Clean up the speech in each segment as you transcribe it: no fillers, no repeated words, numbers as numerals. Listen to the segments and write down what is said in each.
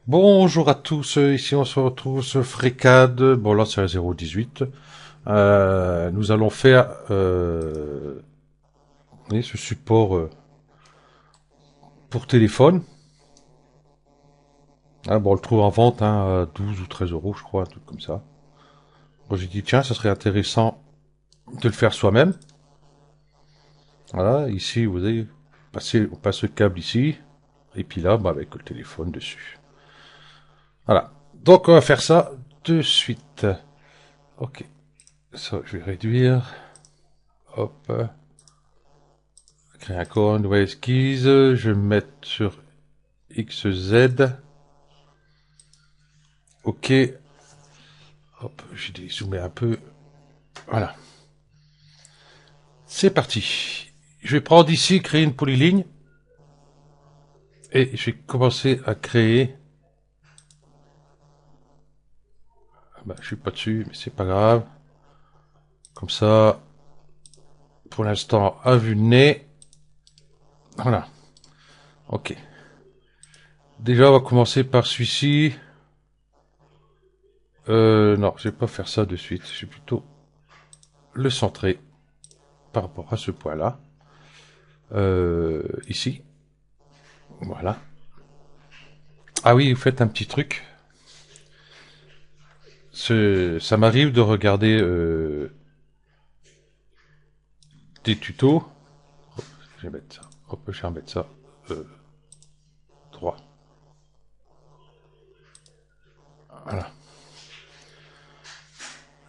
Bonjour à tous, ici on se retrouve sur Frécade, bon là c'est la 018. Nous allons faire vous voyez, ce support pour téléphone. Ah, bon, on le trouve en vente à 12 ou 13 euros je crois, un truc comme ça. Bon, j'ai dit tiens, ça serait intéressant de le faire soi-même. Voilà, ici vous avez on passe le câble ici, et puis là, bah, avec le téléphone dessus. Voilà, donc on va faire ça de suite. Ok, ça je vais réduire. Hop. Créer un corps, nouvelle esquisse. Je vais me mettre sur XZ. Ok. Hop, je vais zoomer un peu. Voilà. C'est parti. Je vais prendre ici, créer une polyligne. Et je vais commencer à créer. Ah bah, je suis pas dessus, mais c'est pas grave. Comme ça, pour l'instant, à vue de nez. Voilà. Ok. Déjà, on va commencer par celui-ci. Non, je vais pas faire ça de suite. Je vais plutôt le centrer par rapport à ce point-là. Ici. Voilà. Ah oui, vous faites un petit truc. Ça m'arrive de regarder des tutos. Je vais mettre ça. Hop, je vais remettre ça. Euh, 3. Voilà.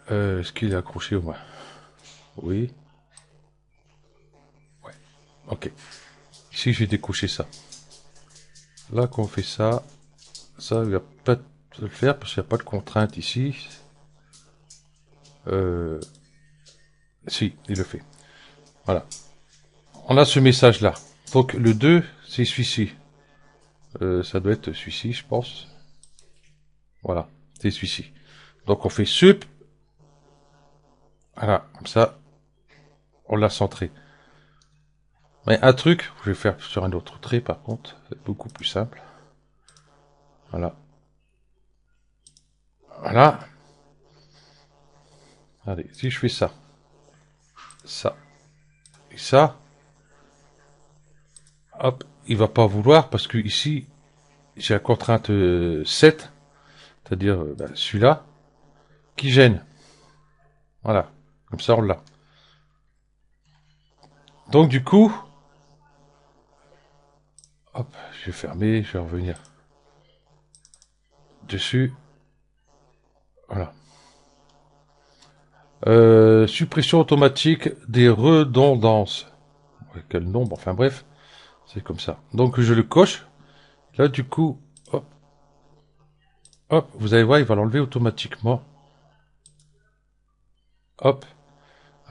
Est-ce qu'il est accroché au moins? Oui. Ouais. Ok. Ici, j'ai découché ça. Là, qu'on fait ça, ça, il va pas le faire parce qu'il n'y a pas de contrainte ici. Euh, si, il le fait. Voilà. On a ce message-là. Donc, le 2, c'est celui-ci. Ça doit être celui-ci, je pense. Voilà. C'est celui-ci. Donc, on fait sup. Voilà. Comme ça, on l'a centré. Mais un truc, je vais faire sur un autre trait par contre, c'est beaucoup plus simple. Voilà. Voilà. Allez, si je fais ça, ça et ça, hop, il va pas vouloir parce que ici, j'ai la contrainte 7, c'est-à-dire ben, celui-là, qui gêne. Voilà. Comme ça, on l'a. Donc du coup, hop, je vais fermer, je vais revenir dessus. Voilà. Suppression automatique des redondances. Ouais, quel nombre, enfin bref, c'est comme ça. Donc je le coche. Là, du coup, hop, hop, vous allez voir, il va l'enlever automatiquement. Hop.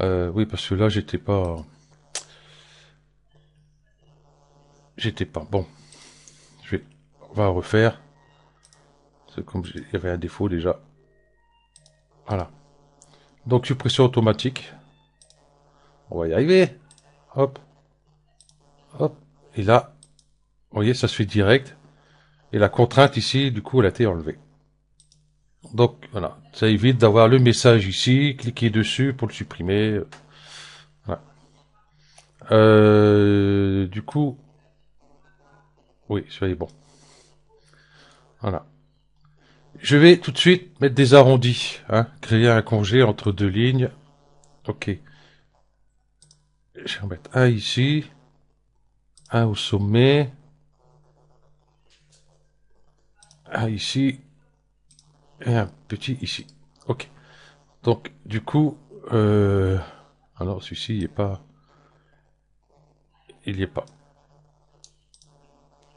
Oui, parce que là, j'étais pas. Bon, on va refaire. C'est comme il y avait un défaut déjà. Voilà. Donc, suppression automatique. On va y arriver. Hop, hop. Et là, vous voyez, ça se fait direct. Et la contrainte ici, du coup, elle a été enlevée. Donc, voilà. Ça évite d'avoir le message ici, cliquer dessus pour le supprimer. Voilà. Du coup, oui, soyez bon. Voilà. Je vais tout de suite mettre des arrondis, hein, créer un congé entre deux lignes. Ok. Je vais en mettre un ici, un au sommet, un ici et un petit ici. Ok. Donc du coup, alors celui-ci il est pas, il y est pas.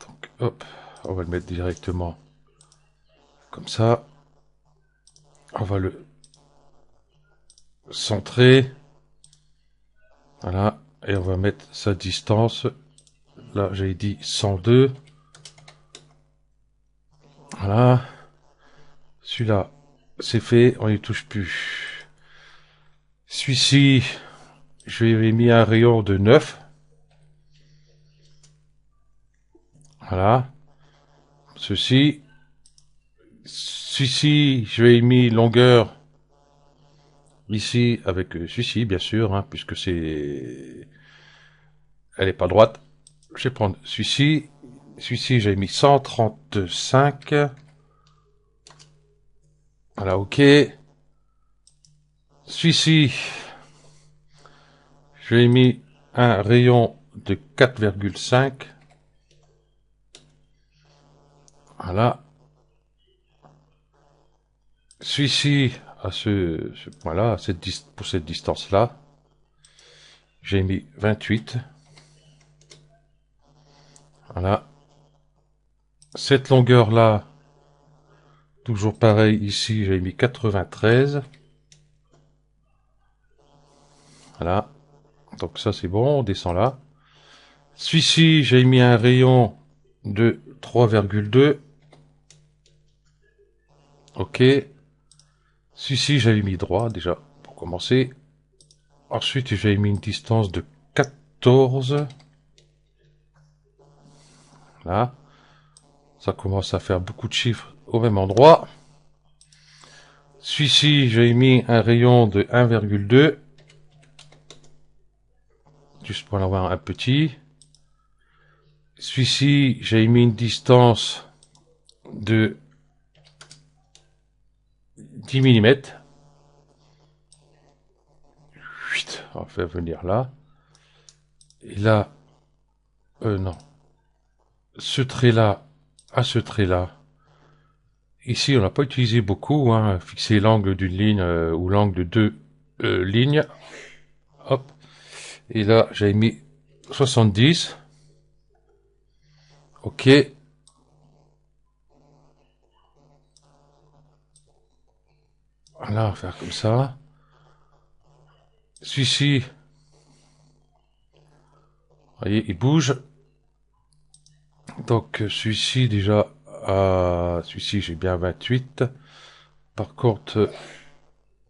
Donc hop, on va le mettre directement comme ça. On va le centrer, voilà, et on va mettre sa distance. Là j'ai dit 102. Voilà. Celui-là, c'est fait, on n'y touche plus. Celui-ci, je lui ai mis un rayon de 9. Voilà. Ceci. Celui-ci, je vais mis longueur ici avec celui-ci, bien sûr, hein, puisque c'est... Elle est pas droite. Je vais prendre celui-ci. Celui-ci, j'ai mis 135. Voilà, ok. Celui-ci, je lui ai mis un rayon de 4,5. Voilà. Celui-ci, à ce point-là, pour cette distance-là, j'ai mis 28. Voilà. Cette longueur-là, toujours pareil, ici, j'ai mis 93. Voilà. Donc ça, c'est bon, on descend là. Celui-ci, j'ai mis un rayon de 3,2. Ok. Celui-ci, j'avais mis droit, déjà, pour commencer. Ensuite, j'avais mis une distance de 14. Là. Ça commence à faire beaucoup de chiffres au même endroit. Celui-ci, j'ai mis un rayon de 1,2. Juste pour en avoir un petit. Celui-ci, j'ai mis une distance de 10 mm. On va faire venir là. Et là, non. Ce trait-là à ce trait-là. Ici, on n'a pas utilisé beaucoup, hein, fixer l'angle d'une ligne ou l'angle de deux lignes. Hop. Et là, j'avais mis 70. Ok. Voilà, on va faire comme ça. Celui-ci, vous voyez, il bouge. Donc, celui-ci, déjà, celui-ci, j'ai bien 28. Par contre,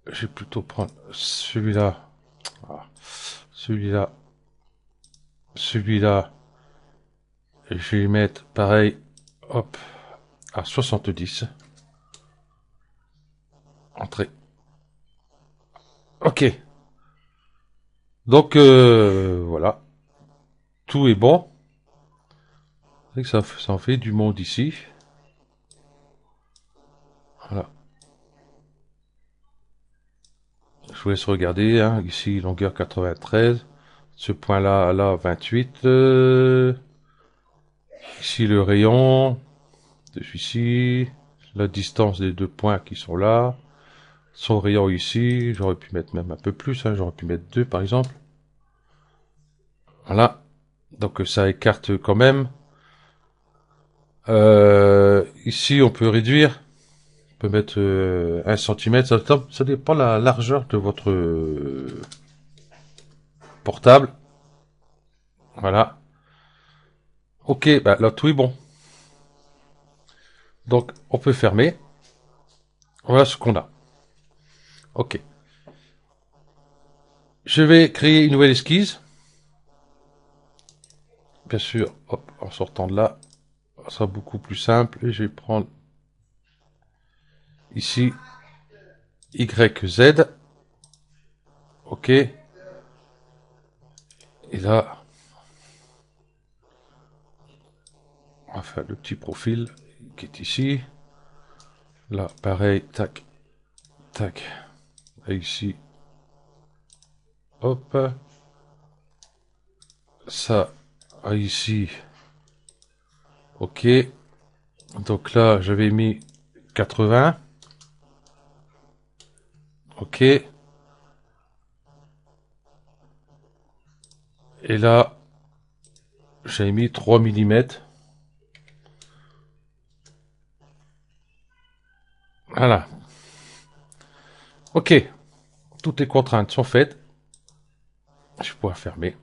je vais plutôt prendre celui-là. Ah, celui-là. Celui-là. Et je vais mettre, pareil, hop, à 70. Entrée. Ok. Donc, voilà. Tout est bon. C'est que ça en fait du monde ici. Voilà. Je vous laisse regarder, hein. Ici, longueur 93. Ce point-là, là, 28. Ici, le rayon de celui-ci. La distance des deux points qui sont là. Son rayon ici. J'aurais pu mettre même un peu plus, hein. J'aurais pu mettre 2, par exemple. Voilà. Donc, ça écarte quand même. Ici, on peut réduire. On peut mettre 1 cm. Ça dépend de la largeur de votre portable. Voilà. Ok, bah là tout est bon. Donc on peut fermer. Voilà ce qu'on a. Ok. Je vais créer une nouvelle esquisse. Bien sûr, hop, en sortant de là, ça sera beaucoup plus simple. Et je vais prendre ici YZ. Ok. Et là, on va faire le petit profil qui est ici. Là, pareil, tac, tac. Et ici, hop. Ça, ici. Ok. Donc là, j'avais mis 80. Ok. Et là, j'ai mis 3 mm. Voilà. Ok. Toutes les contraintes sont faites. Je vais pouvoir fermer.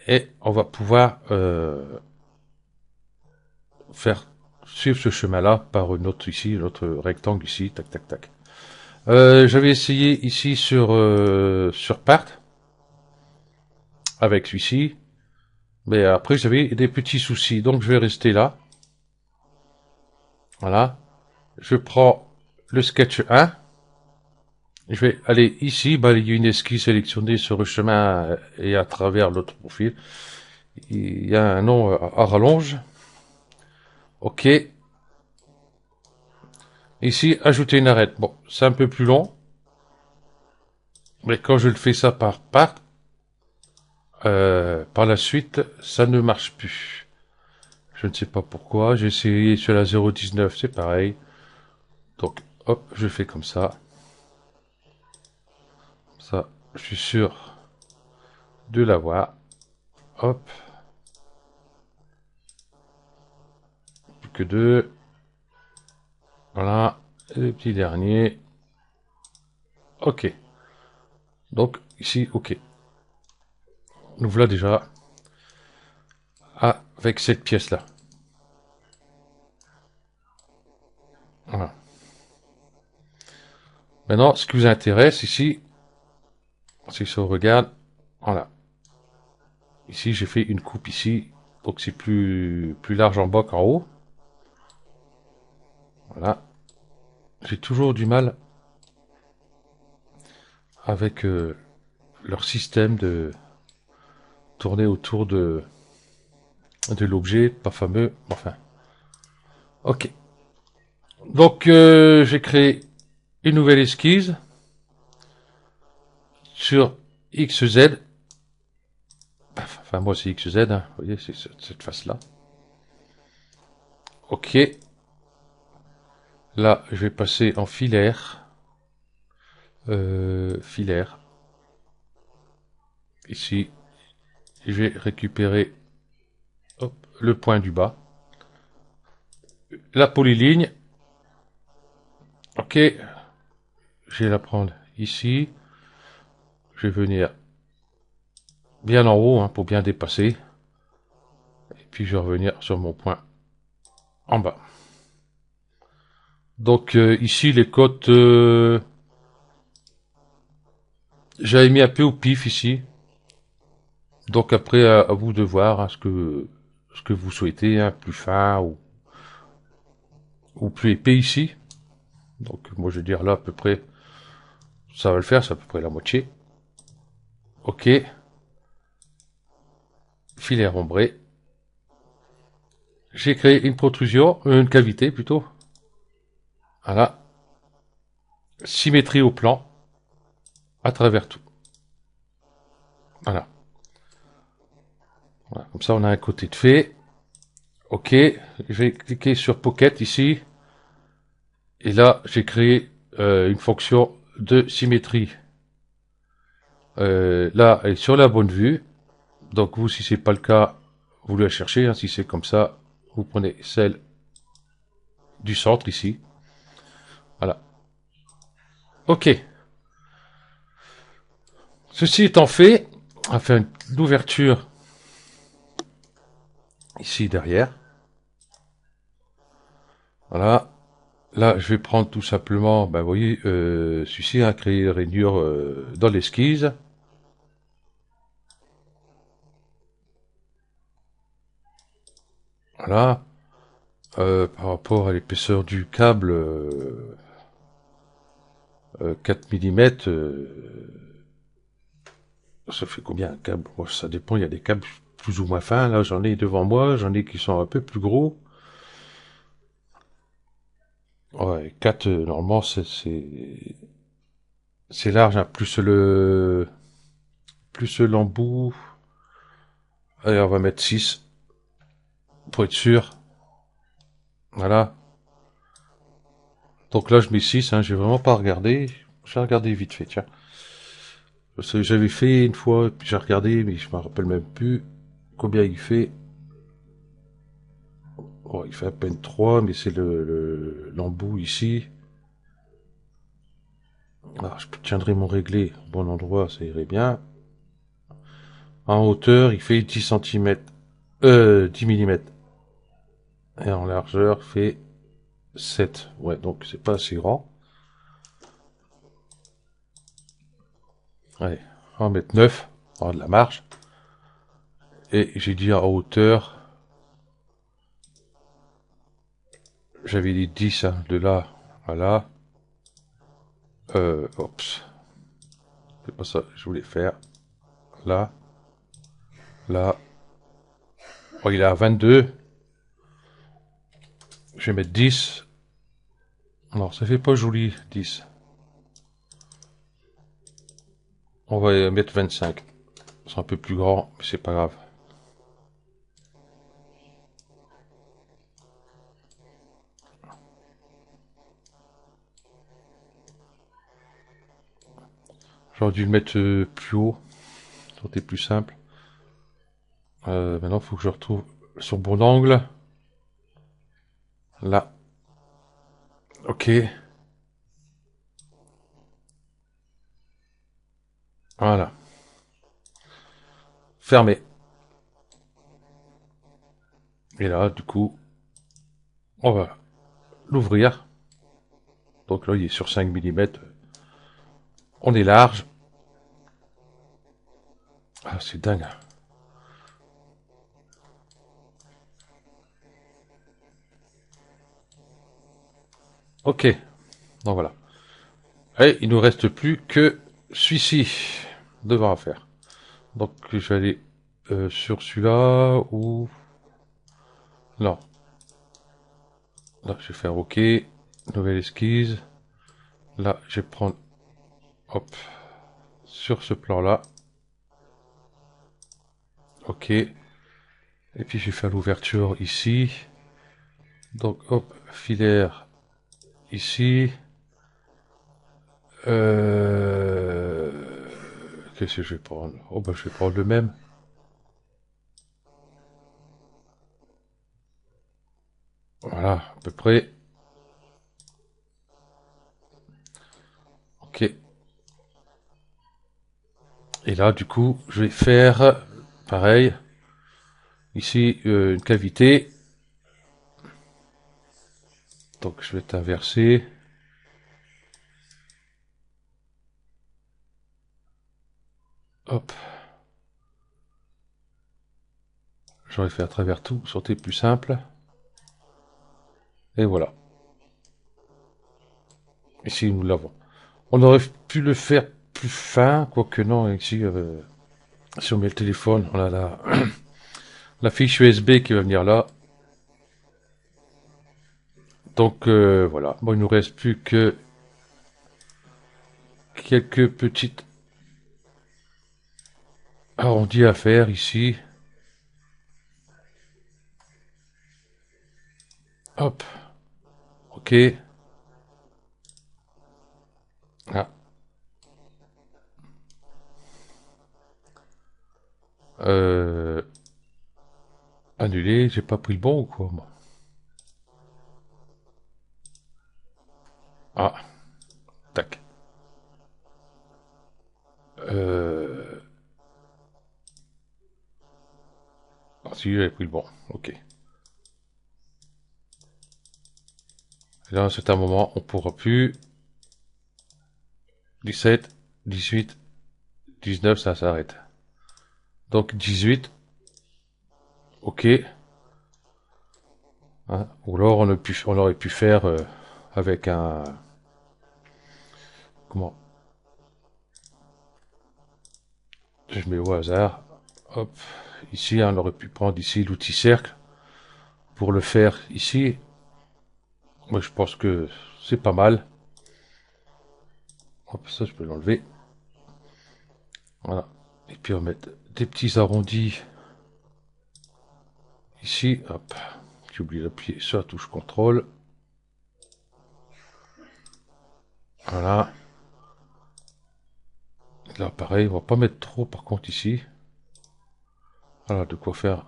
Et on va pouvoir faire suivre ce chemin-là par une autre ici, l'autre rectangle ici. Tac, tac, tac. J'avais essayé ici sur Part avec celui-ci. Mais après, j'avais des petits soucis. Donc, je vais rester là. Voilà. Je prends le sketch 1. Je vais aller ici, balayer une esquisse sélectionnée sur le chemin et à travers l'autre profil. Il y a un nom à rallonge. OK. Ici, ajouter une arête. Bon, c'est un peu plus long. Mais quand je le fais ça par la suite, ça ne marche plus. Je ne sais pas pourquoi. J'ai essayé sur la 0,19, c'est pareil. Donc, hop, je fais comme ça. Ça, je suis sûr de l'avoir. Hop. Plus que deux. Voilà. Et le petit dernier. OK. Donc, ici, OK. Nous voilà déjà avec cette pièce-là. Voilà. Maintenant, ce qui vous intéresse ici, si on regarde, voilà. Ici, j'ai fait une coupe ici, donc c'est plus large en bas qu'en haut. Voilà. J'ai toujours du mal avec leur système de tourner autour de l'objet, pas fameux, enfin. Ok. Donc, j'ai créé une nouvelle esquisse sur XZ. Enfin, moi, c'est XZ, hein. Vous voyez, c'est cette face-là. Ok. Là, je vais passer en filaire. Filaire. Ici, je vais récupérer hop, le point du bas. La polyligne. Ok. Je vais la prendre ici. Je vais venir bien en haut hein, pour bien dépasser. Et puis je vais revenir sur mon point en bas. Donc ici les côtes, j'avais mis un peu au pif ici. Donc après à vous de voir hein, ce que vous souhaitez, hein, plus fin ou plus épais ici. Donc moi je vais dire là à peu près, ça va le faire, c'est à peu près la moitié. Ok. Filet ombré. J'ai créé une protrusion, une cavité plutôt. Voilà. Symétrie au plan, à travers tout. Voilà. Voilà. Comme ça on a un côté de fait. Ok. Je vais cliquer sur Pocket ici. Et là, j'ai créé une fonction de symétrie. Là, elle est sur la bonne vue. Donc vous, si c'est pas le cas, vous la cherchez. Hein. Si c'est comme ça, vous prenez celle du centre ici. Voilà. Ok. Ceci étant fait, on va faire une ouverture ici derrière. Voilà. Là, je vais prendre tout simplement, ben vous voyez, celui-ci a créé une rainure dans l'esquisse. Voilà. Par rapport à l'épaisseur du câble, 4 mm, ça fait combien un câble? Bon, ça dépend, il y a des câbles plus ou moins fins. Là, j'en ai devant moi, j'en ai qui sont un peu plus gros. Ouais, 4, normalement, c'est large, hein, plus l'embout. Allez, on va mettre 6 pour être sûr. Voilà. Donc là, je mets 6, hein, j'ai vraiment pas regardé. J'ai regardé vite fait, tiens. Parce que j'avais fait une fois, puis j'ai regardé, mais je me rappelle même plus combien il fait. Oh, il fait à peine 3, mais c'est l'embout ici. Alors, je tiendrai mon réglé au bon endroit, ça irait bien. En hauteur, il fait 10 cm. 10 mm. Et en largeur, il fait 7. Ouais, donc c'est pas assez grand. Allez, on va mettre 9. On va de la marge. Et j'ai dit en hauteur J'avais dit 10 hein, de là à là. Oups. C'est pas ça que je voulais faire. Là. Là. Oh, il est à 22. Je vais mettre 10. Non, ça fait pas joli, 10. On va mettre 25. C'est un peu plus grand, mais c'est pas grave. J'aurais dû le mettre plus haut. Ça aurait été plus simple. Maintenant, il faut que je retrouve son bon angle. Là. Ok. Voilà. Fermé. Et là, du coup, on va l'ouvrir. Donc là, il est sur 5 mm. On est large. Ah, c'est dingue. Ok. Donc voilà. Et il nous reste plus que celui-ci devant à faire. Donc je vais aller sur celui-là ou... Non. Là, je vais faire OK. Nouvelle esquisse. Là, je vais prendre... Hop. Sur ce plan-là. OK. Et puis je vais faire l'ouverture ici. Donc hop, filaire ici. Qu'est-ce que je vais prendre? Oh bah je vais prendre le même. Voilà, à peu près. Ok. Et là, du coup, je vais faire pareil. Ici, une cavité. Donc je vais t'inverser. Hop. J'aurais fait à travers tout, ça aurait été plus simple. Et voilà. Ici, nous l'avons. On aurait pu le faire plus fin, quoique non, ici, si on met le téléphone, on a la fiche USB qui va venir là. Donc voilà. Bon, il nous reste plus que quelques petites arrondis à faire ici. Hop. Ok. Ah. Euh, Annulé. J'ai pas pris le bon ou quoi, moi? Ah. Tac. Euh... Ah, si, j'avais pris le bon. Ok. Et là, à un certain moment, on pourra plus. 17, 18, 19, ça s'arrête. Donc 18. Ok. Hein. Ou alors on aurait pu faire avec un... Comment? Je mets au hasard. Hop. Ici, on aurait pu prendre ici l'outil cercle pour le faire ici. Moi, je pense que c'est pas mal. Hop, ça, je peux l'enlever. Voilà. Et puis, on va mettre des petits arrondis ici. Hop. J'ai oublié d'appuyer sur la touche contrôle. Voilà. Là, pareil, on va pas mettre trop, par contre, ici. Voilà, de quoi faire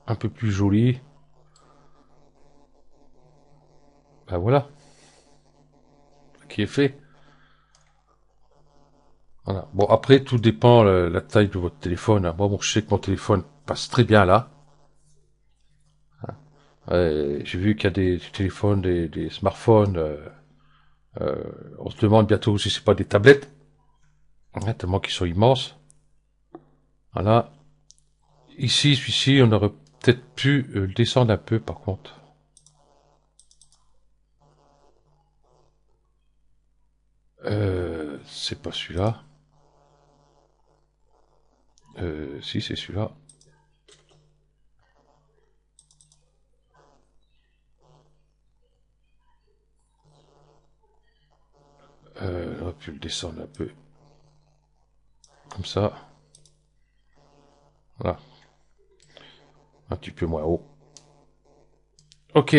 un peu plus joli. Ben voilà. Qui est fait. Voilà. Bon, après, tout dépend la taille de votre téléphone. Moi, bon, je sais que mon téléphone passe très bien là. J'ai vu qu'il y a des téléphones, des smartphones. On se demande bientôt si c'est pas des tablettes. Ouais, tellement qu'ils sont immenses. Voilà. Ici, celui-ci, on aurait peut-être pu le descendre un peu, par contre. C'est pas celui-là. Si, c'est celui-là. On va pu le descendre un peu. Comme ça. Voilà. Un petit peu moins haut. Ok.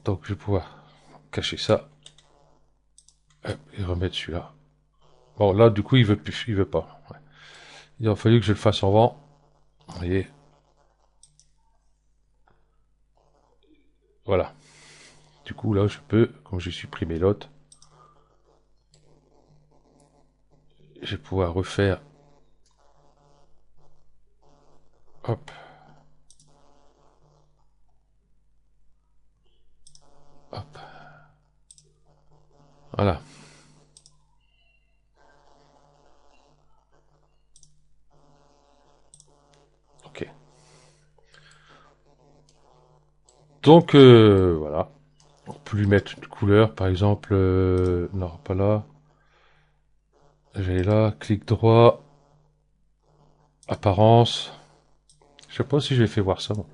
Donc je vais pouvoir cacher ça. Hop, et remettre celui-là. Bon, là, du coup, il veut plus. Il veut pas. Ouais. Il a fallu que je le fasse en vent. Vous voyez. Voilà. Du coup, là, je peux, comme j'ai supprimé l'autre, je vais pouvoir refaire. Hop. Hop. Voilà. Ok. Donc, voilà. On peut lui mettre une couleur, par exemple. Non, pas là. J'ai là, clic droit. Apparence. Je sais pas si j'ai fait voir ça. Bon.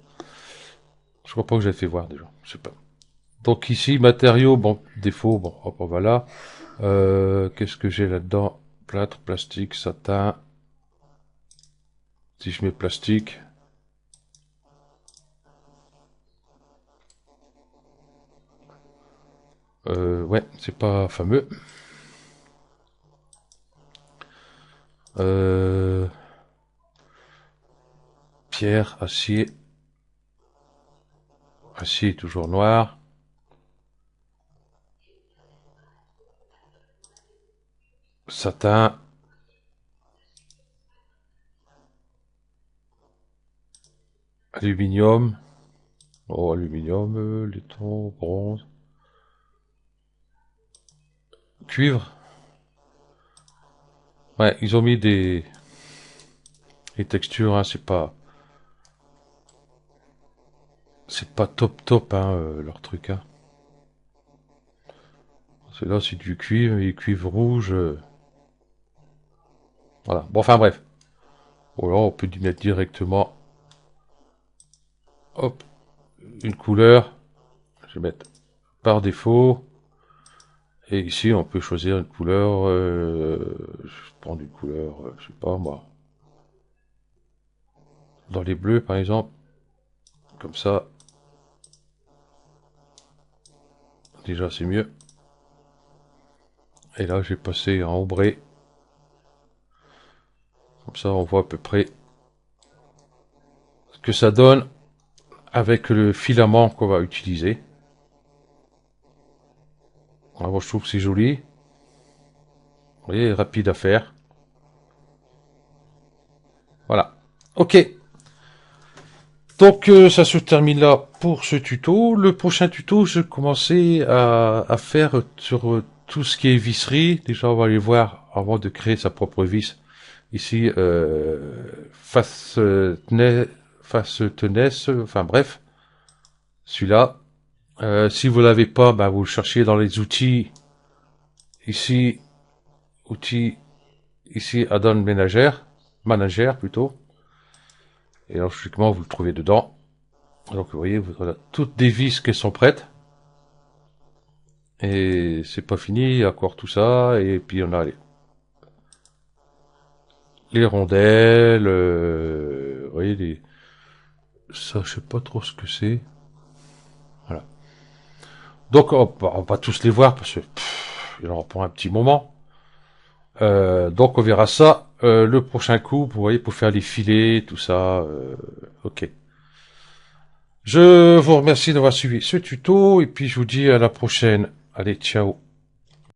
Je crois pas que j'ai fait voir déjà. Je sais pas. Donc ici, matériaux, bon, défaut, bon, hop, on va là. Qu'est-ce que j'ai là-dedans? Plâtre, plastique, satin. Si je mets plastique. Ouais, c'est pas fameux. Euh, pierre, acier. Acier toujours noir. Satin. Aluminium. Oh, aluminium, laiton, bronze. Cuivre. Ouais, ils ont mis des textures, hein, c'est pas top top, hein, leur truc, hein. Là c'est du cuivre, et cuivre rouge. Voilà. Bon, enfin bref. Ou alors on peut y mettre directement, hop, une couleur. Je vais mettre par défaut. Et ici on peut choisir une couleur. Je vais prendre une couleur, je sais pas moi. Dans les bleus par exemple. Comme ça. Déjà c'est mieux. Et là j'ai passé en ombré. Comme ça on voit à peu près ce que ça donne avec le filament qu'on va utiliser. Alors, moi je trouve que c'est joli. Vous voyez, rapide à faire. Voilà. Ok. Donc ça se termine là pour ce tuto. Le prochain tuto, je vais commencer à faire sur tout ce qui est visserie. Déjà, on va aller voir avant de créer sa propre vis. Ici, face tenesse, enfin bref, celui-là. Si vous l'avez pas, ben, vous le cherchez dans les outils. Ici, outils, ici, add-on manager plutôt. Et logiquement, vous le trouvez dedans. Donc vous voyez, voilà, toutes des vis qui sont prêtes. Et c'est pas fini, il y a encore tout ça. Et puis on a les rondelles. Vous voyez, ça je sais pas trop ce que c'est. Voilà. Donc on va tous les voir parce que il en prend un petit moment. Donc on verra ça le prochain coup, vous voyez, pour faire les filets, tout ça. Ok. Je vous remercie d'avoir suivi ce tuto et puis je vous dis à la prochaine. Allez, ciao.